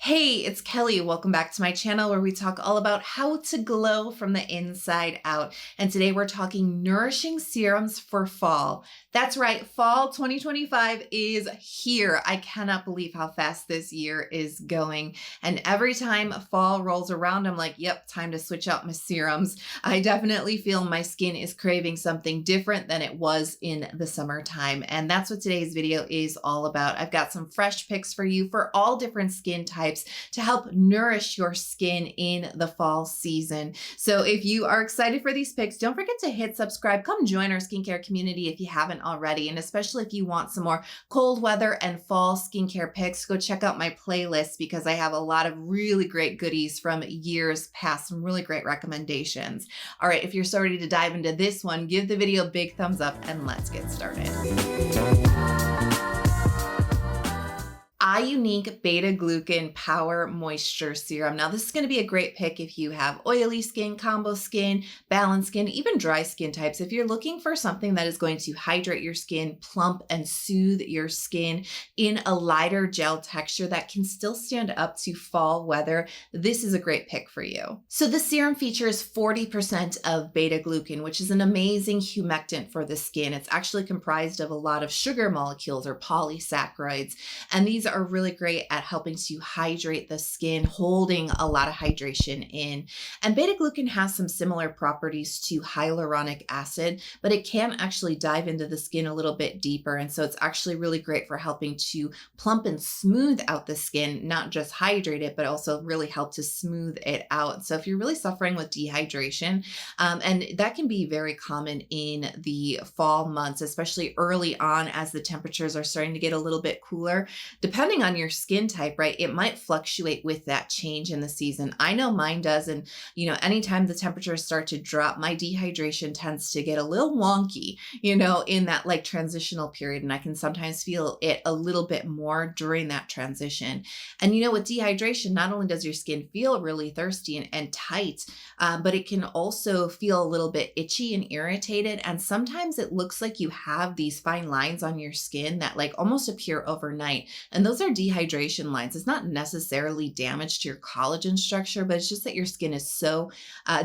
Hey, it's Kelly. Welcome back to my channel where we talk all about how to glow from the inside out. And today we're talking nourishing serums for fall. That's right, fall 2025 is here. I cannot believe how fast this year is going. And every time fall rolls around, I'm like, yep, time to switch out my serums. I definitely feel my skin is craving something different than it was in the summertime. And that's what today's video is all about. I've got some fresh picks for you for all different skin types to help nourish your skin in the fall season. So if you are excited for these picks, don't forget to hit subscribe. Come join our skincare community if you haven't already. And especially if you want some more cold weather and fall skincare picks, go check out my playlist because I have a lot of really great goodies from years past, some really great recommendations. All right, if you're so ready to dive into this one, give the video a big thumbs up and let's get started. iUNIK Beta Glucan Power Moisture Serum. Now, this is going to be a great pick if you have oily skin, combo skin, balanced skin, even dry skin types. If you're looking for something that is going to hydrate your skin, plump and soothe your skin in a lighter gel texture that can still stand up to fall weather, this is a great pick for you. So the serum features 40% of beta glucan, which is an amazing humectant for the skin. It's actually comprised of a lot of sugar molecules or polysaccharides, and these are really great at helping to hydrate the skin, holding a lot of hydration in. And beta glucan has some similar properties to hyaluronic acid, but it can actually dive into the skin a little bit deeper. And so it's actually really great for helping to plump and smooth out the skin, not just hydrate it, but also really help to smooth it out. So if you're really suffering with dehydration, and that can be very common in the fall months, especially early on as the temperatures are starting to get a little bit cooler, depending on your skin type, right, it might fluctuate with that change in the season. I know mine does. And, anytime the temperatures start to drop, my dehydration tends to get a little wonky, in that like transitional period. And I can sometimes feel it a little bit more during that transition. And, with dehydration, not only does your skin feel really thirsty and tight, but it can also feel a little bit itchy and irritated. And sometimes it looks like you have these fine lines on your skin that like almost appear overnight. And those are dehydration lines. It's not necessarily damage to your collagen structure, but it's just that your skin is so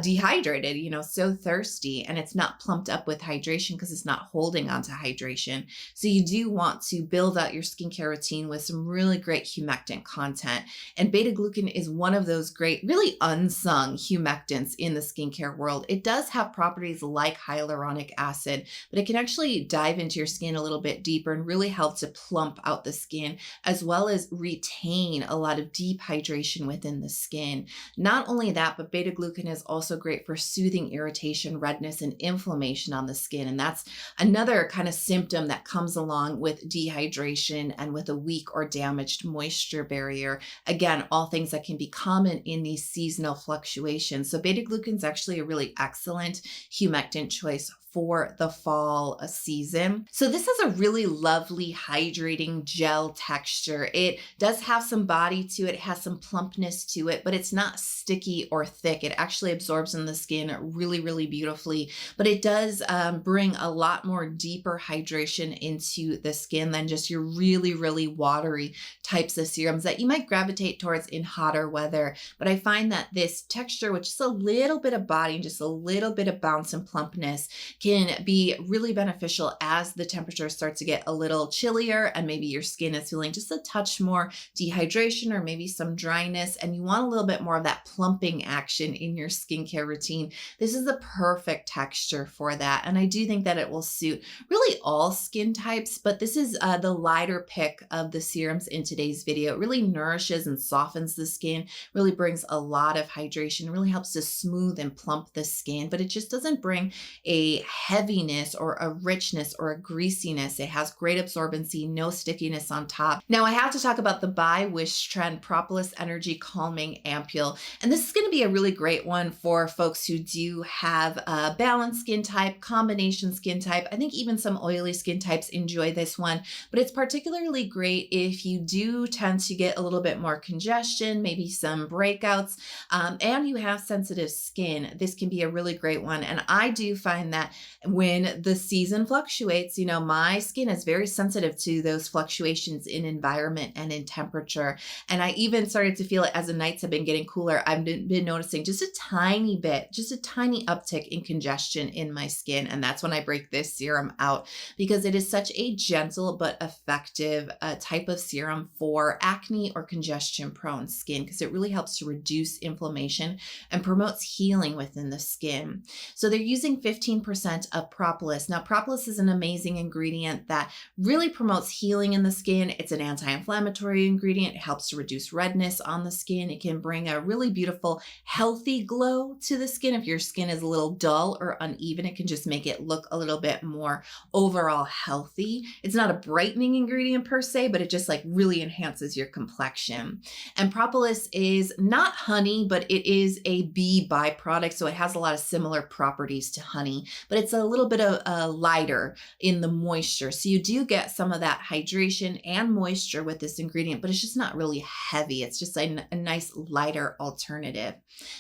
dehydrated, so thirsty, and it's not plumped up with hydration because it's not holding onto hydration. So you do want to build out your skincare routine with some really great humectant content. And beta glucan is one of those great, really unsung humectants in the skincare world. It does have properties like hyaluronic acid, but it can actually dive into your skin a little bit deeper and really help to plump out the skin, as well as retain a lot of deep hydration within the skin. Not only that, but beta glucan is also great for soothing irritation, redness, and inflammation on the skin. And that's another kind of symptom that comes along with dehydration and with a weak or damaged moisture barrier. Again, all things that can be common in these seasonal fluctuations. So beta glucan is actually a really excellent humectant choice for the fall season. So this has a really lovely hydrating gel texture. It does have some body to it, has some plumpness to it, but it's not sticky or thick. It actually absorbs in the skin really, really beautifully, but it does bring a lot more deeper hydration into the skin than just your really, really watery types of serums that you might gravitate towards in hotter weather. But I find that this texture, which is a little bit of body, just a little bit of bounce and plumpness, can be really beneficial as the temperature starts to get a little chillier and maybe your skin is feeling just a touch more dehydration or maybe some dryness and you want a little bit more of that plumping action in your skincare routine. This is the perfect texture for that. And I do think that it will suit really all skin types, but this is the lighter pick of the serums in today's video. It really nourishes and softens the skin, really brings a lot of hydration, really helps to smooth and plump the skin, but it just doesn't bring a heaviness or a richness or a greasiness. It has great absorbency, no stickiness on top. Now I have to talk about the by Wishtrend Propolis Energy Calming Ampoule. And this is going to be a really great one for folks who do have a balanced skin type, combination skin type. I think even some oily skin types enjoy this one, but it's particularly great if you do tend to get a little bit more congestion, maybe some breakouts, and you have sensitive skin. This can be a really great one. And I do find that when the season fluctuates, you know, my skin is very sensitive to those fluctuations in environment and in temperature. And I even started to feel it as the nights have been getting cooler. I've been noticing just a tiny bit, just a tiny uptick in congestion in my skin. And that's when I break this serum out, because it is such a gentle but effective type of serum for acne or congestion prone skin, because it really helps to reduce inflammation and promotes healing within the skin. So they're using 15% of propolis. Now, propolis is an amazing ingredient that really promotes healing in the skin. It's an anti-inflammatory ingredient. It helps to reduce redness on the skin. It can bring a really beautiful, healthy glow to the skin. If your skin is a little dull or uneven, it can just make it look a little bit more overall healthy. It's not a brightening ingredient per se, but it just like really enhances your complexion. And propolis is not honey, but it is a bee byproduct. So it has a lot of similar properties to honey, but it's a little bit of lighter in the moisture. So you do get some of that hydration and moisture with this ingredient, but it's just not really heavy. It's just a nice lighter alternative.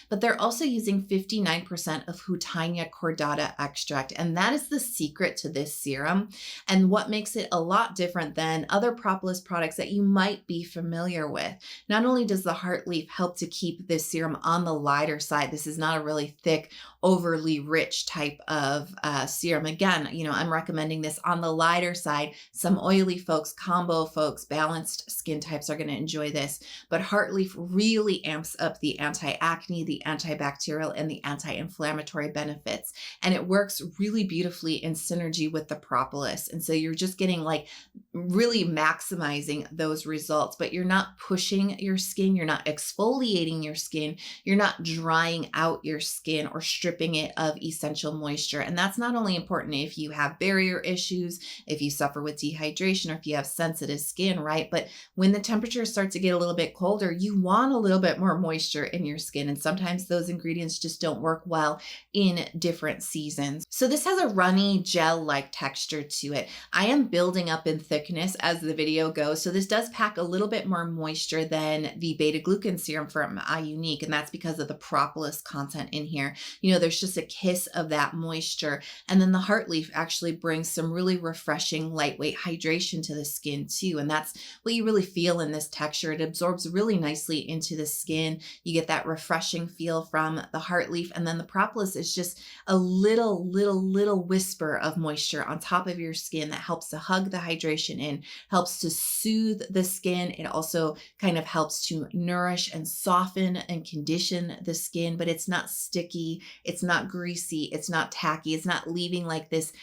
But they're also using 59% of Hutania cordata extract, and that is the secret to this serum and what makes it a lot different than other propolis products that you might be familiar with. Not only does the heart leaf help to keep this serum on the lighter side, this is not a really thick, overly rich type of serum. Again, you know, I'm recommending this on the lighter side. Some oily folks, combo folks, balanced skin types are going to enjoy this, but heart leaf really amps up the anti-acne, the antibacterial, and the anti-inflammatory benefits. And it works really beautifully in synergy with the propolis. And so you're just getting like really maximizing those results, but you're not pushing your skin. You're not exfoliating your skin. You're not drying out your skin or stripping it of essential moisture. And that's not only important if you have barrier issues, if you suffer with dehydration, or if you have sensitive skin, right? But when the temperatures start to get a little bit colder, you want a little bit more moisture in your skin. And sometimes those ingredients just don't work well in different seasons. So this has a runny gel-like texture to it. I am building up in thickness as the video goes. So this does pack a little bit more moisture than the beta-glucan serum from iUNIK. And that's because of the propolis content in here. You know, there's just a kiss of that moisture. And then the heart leaf actually brings some really refreshing, lightweight hydration to the skin too. And that's what you really feel in this texture. It absorbs really nicely into the skin. You get that refreshing feel from the heart leaf. And then the propolis is just a little whisper of moisture on top of your skin that helps to hug the hydration in, helps to soothe the skin. It also kind of helps to nourish and soften and condition the skin, but it's not sticky. It's not greasy. It's not tacky. It's not leaving like this,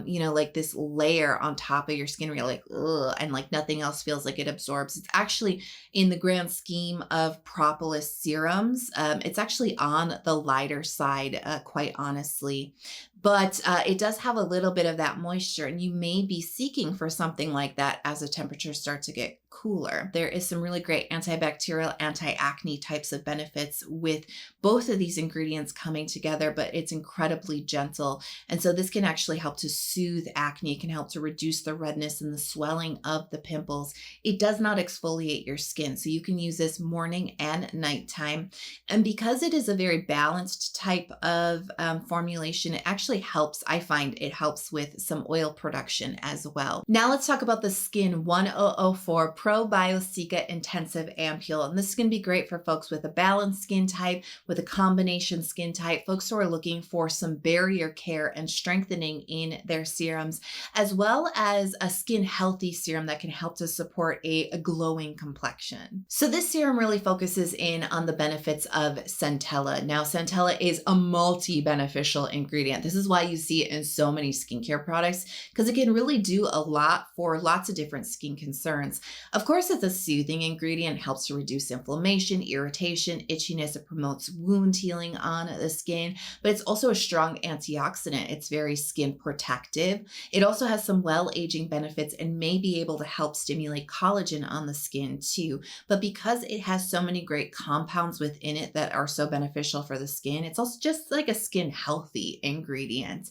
you know, like this layer on top of your skin where you're like, ugh, and like nothing else feels like it absorbs. It's actually, in the grand scheme of propolis serums, it's actually on the lighter side, quite honestly. But it does have a little bit of that moisture, and you may be seeking for something like that as the temperatures start to get cooler. There is some really great antibacterial, anti-acne types of benefits with both of these ingredients coming together, but it's incredibly gentle. And so this can actually help to soothe acne. It can help to reduce the redness and the swelling of the pimples. It does not exfoliate your skin, so you can use this morning and nighttime. And because it is a very balanced type of formulation, it actually helps, I find it helps with some oil production as well. Now let's talk about the Skin 1004 Probio-Cica Intensive Ampoule. And this is going to be great for folks with a balanced skin type, with a combination skin type, folks who are looking for some barrier care and strengthening in their serums, as well as a skin healthy serum that can help to support a glowing complexion. So this serum really focuses in on the benefits of centella. Now, centella is a multi-beneficial ingredient. This is why you see it in so many skincare products, because it can really do a lot for lots of different skin concerns. Of course, it's a soothing ingredient, helps to reduce inflammation, irritation, itchiness. It promotes wound healing on the skin, but it's also a strong antioxidant. It's very skin protective. It also has some well-aging benefits and may be able to help stimulate collagen on the skin too. But because it has so many great compounds within it that are so beneficial for the skin, it's also just like a skin healthy ingredient.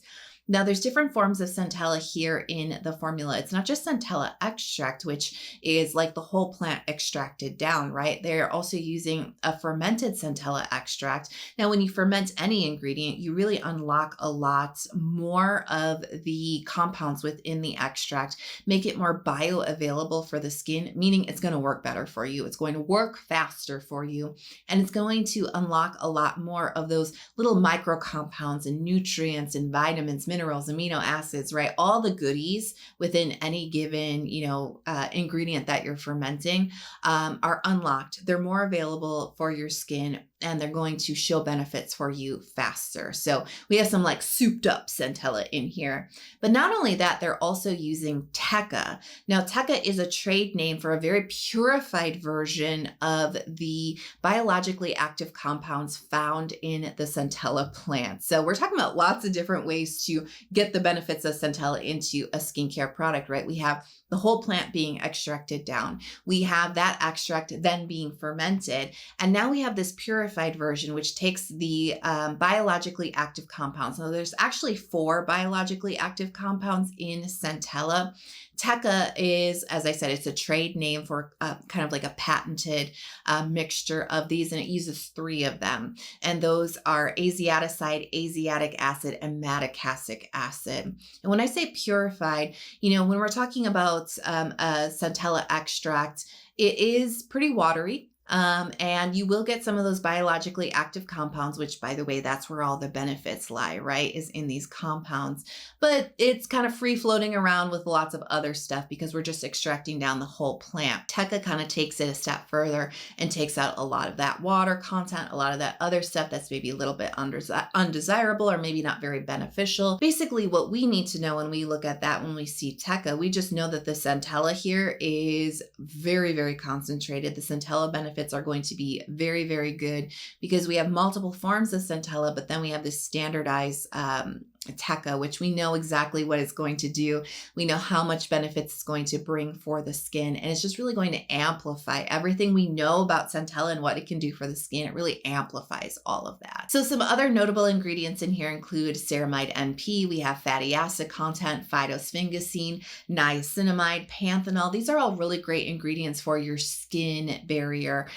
Now, there's different forms of centella here in the formula. It's not just centella extract, which is like the whole plant extracted down, right? They're also using a fermented centella extract. Now, when you ferment any ingredient, you really unlock a lot more of the compounds within the extract, make it more bioavailable for the skin, meaning it's going to work better for you. It's going to work faster for you, and it's going to unlock a lot more of those little micro compounds and nutrients and vitamins, minerals, amino acids, right? All the goodies within any given, ingredient that you're fermenting are unlocked. They're more available for your skin, and they're going to show benefits for you faster. So we have some like souped up centella in here. But not only that, they're also using Teca. Now, Teca is a trade name for a very purified version of the biologically active compounds found in the centella plant. So we're talking about lots of different ways to get the benefits of centella into a skincare product, right? We have the whole plant being extracted down. We have that extract then being fermented. And now we have this purified version, which takes the biologically active compounds. Now, there's actually 4 biologically active compounds in centella. Teca is, as I said, it's a trade name for kind of like a patented mixture of these, and it uses 3 of them. And those are asiaticide, asiatic acid, and madecassic acid. And when I say purified, when we're talking about a centella extract, it is pretty watery. And you will get some of those biologically active compounds, which, by the way, that's where all the benefits lie, right? Is in these compounds. But it's kind of free floating around with lots of other stuff because we're just extracting down the whole plant. Teca kind of takes it a step further and takes out a lot of that water content, a lot of that other stuff that's maybe a little bit undesirable or maybe not very beneficial. Basically, what we need to know when we look at that, when we see Teca, we just know that the centella here is very, very concentrated. The centella benefits are going to be very, very good because we have multiple forms of centella, but then we have this standardized Teca, which we know exactly what it's going to do. We know how much benefits it's going to bring for the skin, and it's just really going to amplify everything we know about centella and what it can do for the skin. It really amplifies all of that. So some other notable ingredients in here include ceramide NP. We have fatty acid content, phytosphingosine, niacinamide, panthenol. These are all really great ingredients for your skin barrier.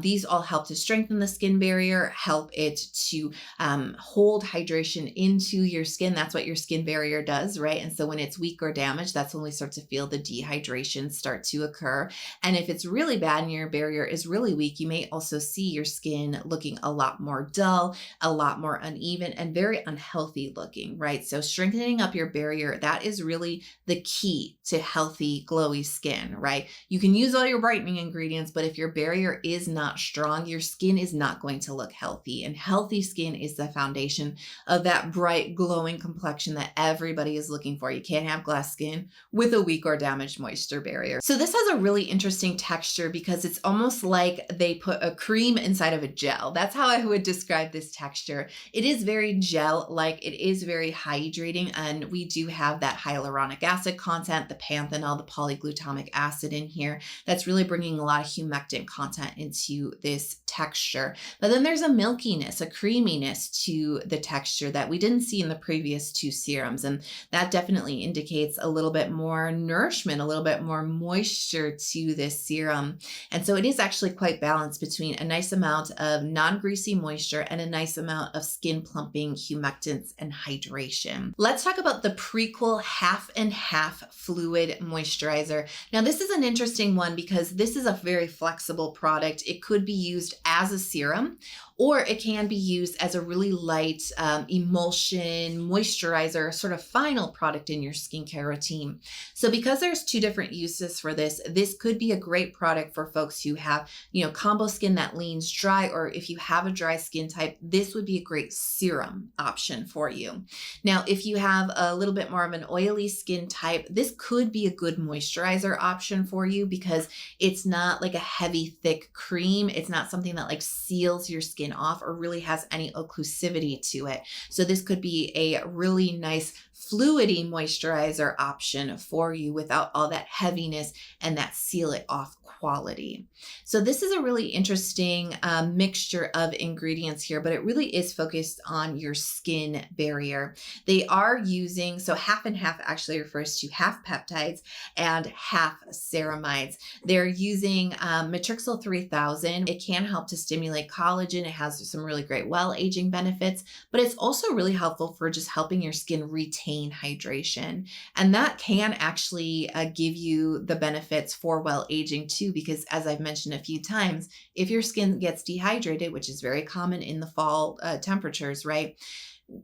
These all help to strengthen the skin barrier, help it to hold hydration into your skin. That's what your skin barrier does, right? And so when it's weak or damaged, that's when we start to feel the dehydration start to occur. And if it's really bad and your barrier is really weak, you may also see your skin looking a lot more dull, a lot more uneven, and very unhealthy looking, right? So strengthening up your barrier, that is really the key to healthy, glowy skin, right? You can use all your brightening ingredients, but if your barrier is not strong, your skin is not going to look healthy. And healthy skin is the foundation of that bright, glowing complexion that everybody is looking for. You can't have glass skin with a weak or damaged moisture barrier. So this has a really interesting texture because it's almost like they put a cream inside of a gel. That's how I would describe this texture. It is very gel-like, it is very hydrating, and we do have that hyaluronic acid content, the panthenol, the polyglutamic acid in here. That's really bringing a lot of humectant content into this texture. But then there's a milkiness, a creaminess to the texture that we didn't see in the previous 2 serums. And that definitely indicates a little bit more nourishment, a little bit more moisture to this serum. And so it is actually quite balanced between a nice amount of non-greasy moisture and a nice amount of skin plumping humectants and hydration. Let's talk about the Prequel half and half fluid moisturizer. Now, this is an interesting one because this is a very flexible product. It could be used as a serum, or it can be used as a really light emulsion moisturizer, sort of final product in your skincare routine. So because there's 2 different uses for this, this could be a great product for folks who have, combo skin that leans dry, or if you have a dry skin type, this would be a great serum option for you. Now, if you have a little bit more of an oily skin type, this could be a good moisturizer option for you because it's not like a heavy, thick cream. It's not something that like seals your skin off or really has any occlusivity to it. So this could be a really nice fluidy moisturizer option for you without all that heaviness and that seal it off quality. So this is a really interesting mixture of ingredients here, but it really is focused on your skin barrier. They are using, so half and half actually refers to half peptides and half ceramides. They're using Matrixyl 3000. It can help to stimulate collagen. It has some really great well-aging benefits, but it's also really helpful for just helping your skin retain hydration. And that can actually give you the benefits for well-aging too, because as I've mentioned a few times, if your skin gets dehydrated, which is very common in the fall temperatures, right?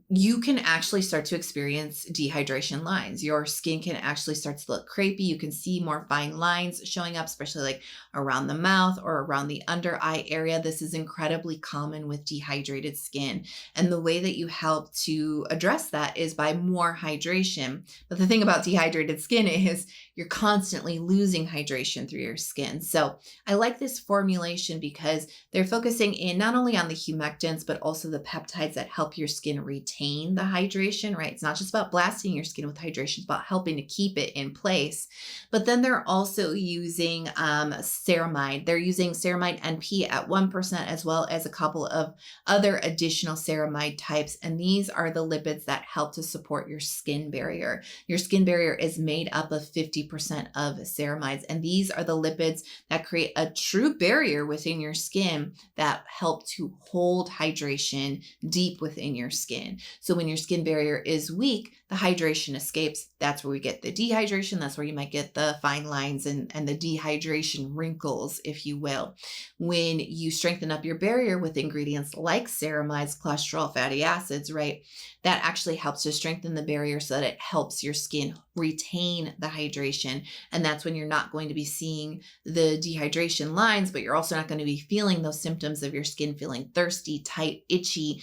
You can actually start to experience dehydration lines. Your skin can actually start to look crepey. You can see more fine lines showing up, especially like around the mouth or around the under eye area. This is incredibly common with dehydrated skin. And the way that you help to address that is by more hydration. But the thing about dehydrated skin is you're constantly losing hydration through your skin. So I like this formulation because they're focusing in not only on the humectants, but also the peptides that help your skin retain the hydration, right? It's not just about blasting your skin with hydration, it's about helping to keep it in place. But then they're also using ceramide. They're using ceramide NP at 1%, as well as a couple of other additional ceramide types. And these are the lipids that help to support your skin barrier. Your skin barrier is made up of 50% of ceramides. And these are the lipids that create a true barrier within your skin that help to hold hydration deep within your skin. So when your skin barrier is weak, the hydration escapes. That's where we get the dehydration. That's where you might get the fine lines and the dehydration wrinkles, if you will. When you strengthen up your barrier with ingredients like ceramides, cholesterol, fatty acids, right? That actually helps to strengthen the barrier so that it helps your skin retain the hydration. And that's when you're not going to be seeing the dehydration lines, but you're also not going to be feeling those symptoms of your skin feeling thirsty, tight, itchy,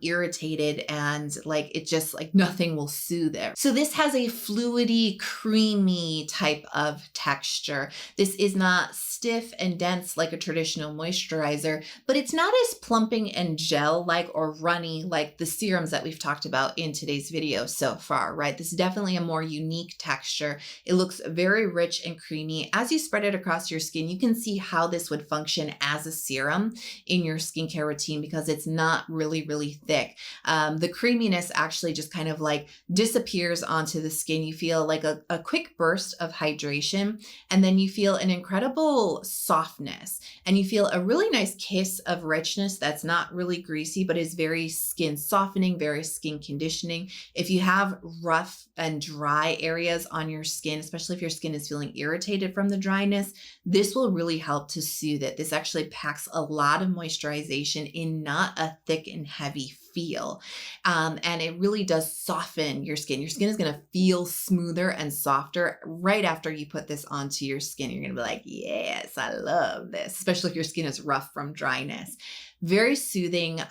irritated, and like it just like nothing will soothe it. So this has a fluidy, creamy type of texture. This is not stiff and dense like a traditional moisturizer, but it's not as plumping and gel-like or runny like the serums that we've talked about in today's video so far, right? This is definitely a more unique texture. It looks very rich and creamy. As you spread it across your skin, you can see how this would function as a serum in your skincare routine because it's not really, really thick. The creaminess actually just kind of like disappears onto the skin. You feel like a quick burst of hydration, and then you feel an incredible softness, and you feel a really nice kiss of richness that's not really greasy, but is very skin softening, very skin conditioning. If you have rough and dry areas on your skin, especially if your skin is feeling irritated from the dryness, this will really help to soothe it. This actually packs a lot of moisturization in not a thick and heavy feel. And it really does soften your skin. Your skin is going to feel smoother and softer right after you put this onto your skin. You're going to be like, yes, I love this, especially if your skin is rough from dryness. Very soothing,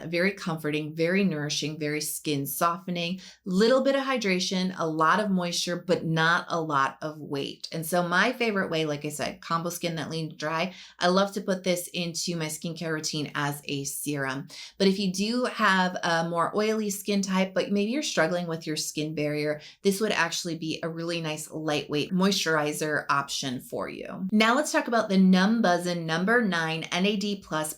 very comforting, very nourishing, very skin softening, little bit of hydration, a lot of moisture, but not a lot of weight. And so my favorite way, like I said, combo skin that leans dry, I love to put this into my skincare routine as a serum. But if you do have a more oily skin type, but maybe you're struggling with your skin barrier, this would actually be a really nice lightweight moisturizer option for you. Now let's talk about the Numbuzin number 9 NAD Plus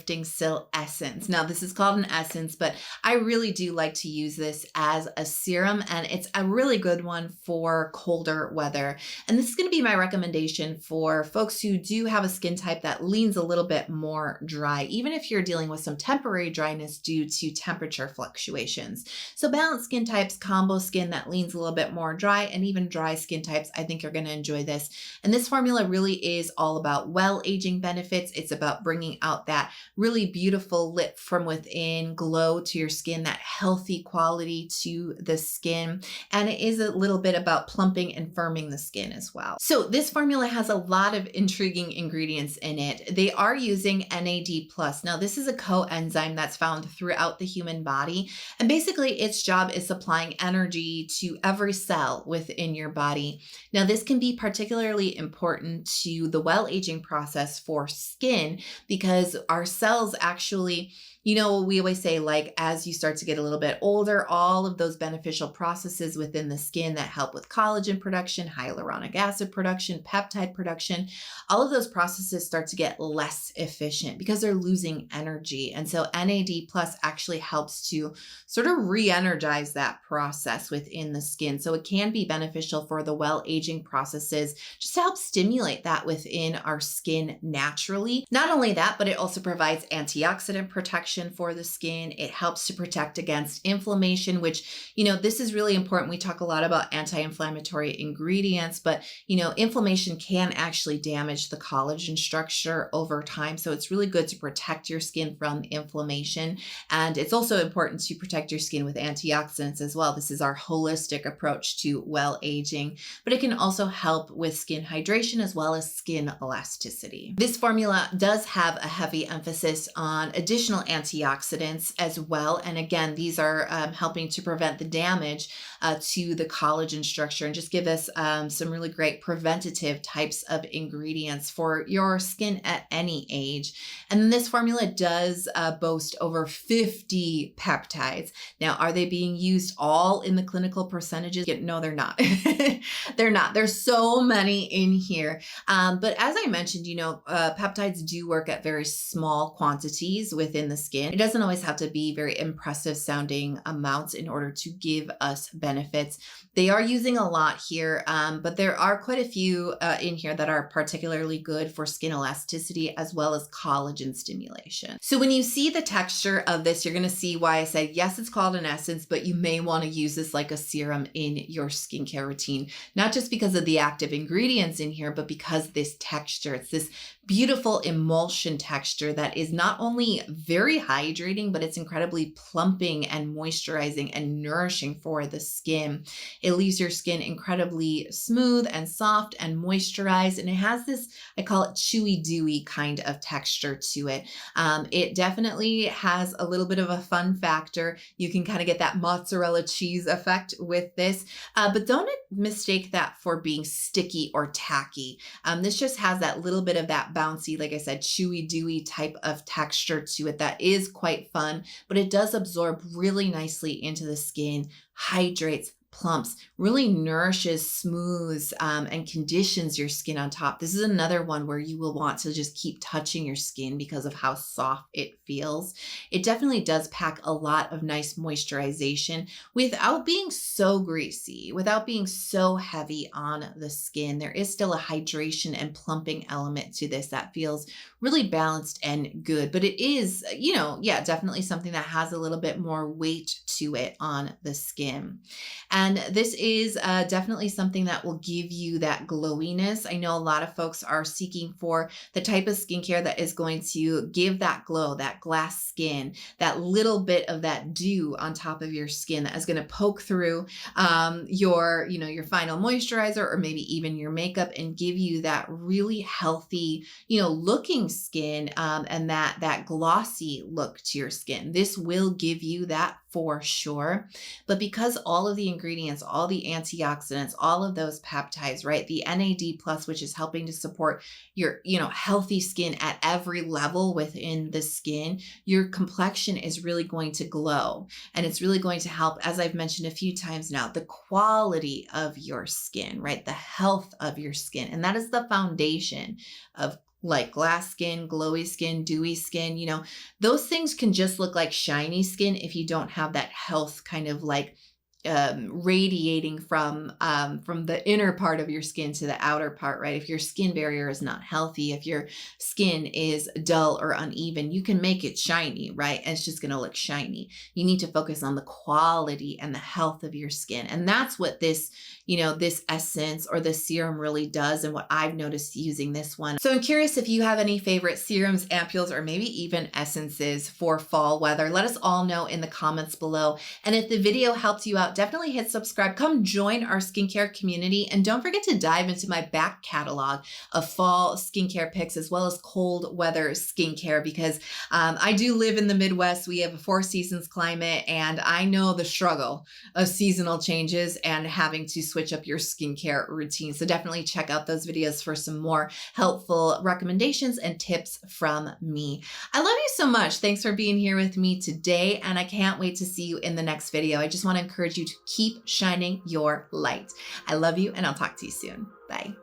Lifting-Sil Essence. Now this is called an essence, but I really do like to use this as a serum, and it's a really good one for colder weather. And this is going to be my recommendation for folks who do have a skin type that leans a little bit more dry, even if you're dealing with some temporary dryness due to temperature fluctuations. So balanced skin types, combo skin that leans a little bit more dry, and even dry skin types, I think you're going to enjoy this. And this formula really is all about well-aging benefits. It's about bringing out that really beautiful lit from within glow to your skin, that healthy quality to the skin. And it is a little bit about plumping and firming the skin as well. So this formula has a lot of intriguing ingredients in it. They are using NAD+. Now this is a coenzyme that's found throughout the human body. And basically its job is supplying energy to every cell within your body. Now this can be particularly important to the well-aging process for skin because our cells actually You know, we always say, like, as you start to get a little bit older, all of those beneficial processes within the skin that help with collagen production, hyaluronic acid production, peptide production, all of those processes start to get less efficient because they're losing energy. And so NAD plus actually helps to sort of re-energize that process within the skin. So it can be beneficial for the well-aging processes, just to help stimulate that within our skin naturally. Not only that, but it also provides antioxidant protection for the skin. It helps to protect against inflammation, which, you know, this is really important. We talk a lot about anti-inflammatory ingredients, but, you know, inflammation can actually damage the collagen structure over time. So it's really good to protect your skin from inflammation. And it's also important to protect your skin with antioxidants as well. This is our holistic approach to well aging, but it can also help with skin hydration as well as skin elasticity. This formula does have a heavy emphasis on additional antioxidants as well. And again, these are helping to prevent the damage to the collagen structure and just give us some really great preventative types of ingredients for your skin at any age. And then this formula does boast over 50 peptides. Now, are they being used all in the clinical percentages? No, they're not. They're not. There's so many in here. But as I mentioned, you know, peptides do work at very small quantities within the skin. It doesn't always have to be very impressive sounding amounts in order to give us benefits. They are using a lot here, but there are quite a few in here that are particularly good for skin elasticity as well as collagen stimulation. So when you see the texture of this, you're going to see why I said, yes, it's called an essence, but you may want to use this like a serum in your skincare routine, not just because of the active ingredients in here, but because this texture, it's this beautiful emulsion texture that is not only very hydrating, but it's incredibly plumping and moisturizing and nourishing for the skin. It leaves your skin incredibly smooth and soft and moisturized. And it has this, I call it chewy, dewy kind of texture to it. It definitely has a little bit of a fun factor. You can kind of get that mozzarella cheese effect with this, but don't mistake that for being sticky or tacky. This just has that little bit of that bouncy, like I said, chewy, dewy type of texture to it that is quite fun, but it does absorb really nicely into the skin, hydrates, plumps, really nourishes, smooths, and conditions your skin on top. This is another one where you will want to just keep touching your skin because of how soft it feels. It definitely does pack a lot of nice moisturization without being so greasy, without being so heavy on the skin. There is still a hydration and plumping element to this that feels really balanced and good, but it is, you know, yeah, definitely something that has a little bit more weight to it on the skin. And this is definitely something that will give you that glowiness. I know a lot of folks are seeking for the type of skincare that is going to give that glow, that glass skin, that little bit of that dew on top of your skin that is going to poke through your, you know, your final moisturizer or maybe even your makeup and give you that really healthy, you know, looking skin and that glossy look to your skin. This will give you that for sure. But because all of the ingredients, all the antioxidants, all of those peptides, right? The NAD plus, which is helping to support your, you know, healthy skin at every level within the skin, your complexion is really going to glow. And it's really going to help, as I've mentioned a few times now, the quality of your skin, right? The health of your skin. And that is the foundation of like glass skin, glowy skin, dewy skin, you know, those things can just look like shiny skin if you don't have that health kind of like radiating from the inner part of your skin to the outer part, right? If your skin barrier is not healthy, if your skin is dull or uneven, you can make it shiny, right? And it's just going to look shiny. You need to focus on the quality and the health of your skin. And that's what this, you know, this essence or the serum really does, and what I've noticed using this one. So I'm curious if you have any favorite serums, ampules, or maybe even essences for fall weather. Let us all know in the comments below. And if the video helped you out, definitely hit subscribe. Come join our skincare community. And don't forget to dive into my back catalog of fall skincare picks as well as cold weather skincare, because I do live in the Midwest. We have a 4 seasons climate, and I know the struggle of seasonal changes and having to switch switch up your skincare routine. So definitely check out those videos for some more helpful recommendations and tips from me. I love you so much. Thanks for being here with me today, and I can't wait to see you in the next video. I just want to encourage you to keep shining your light. I love you, and I'll talk to you soon. Bye.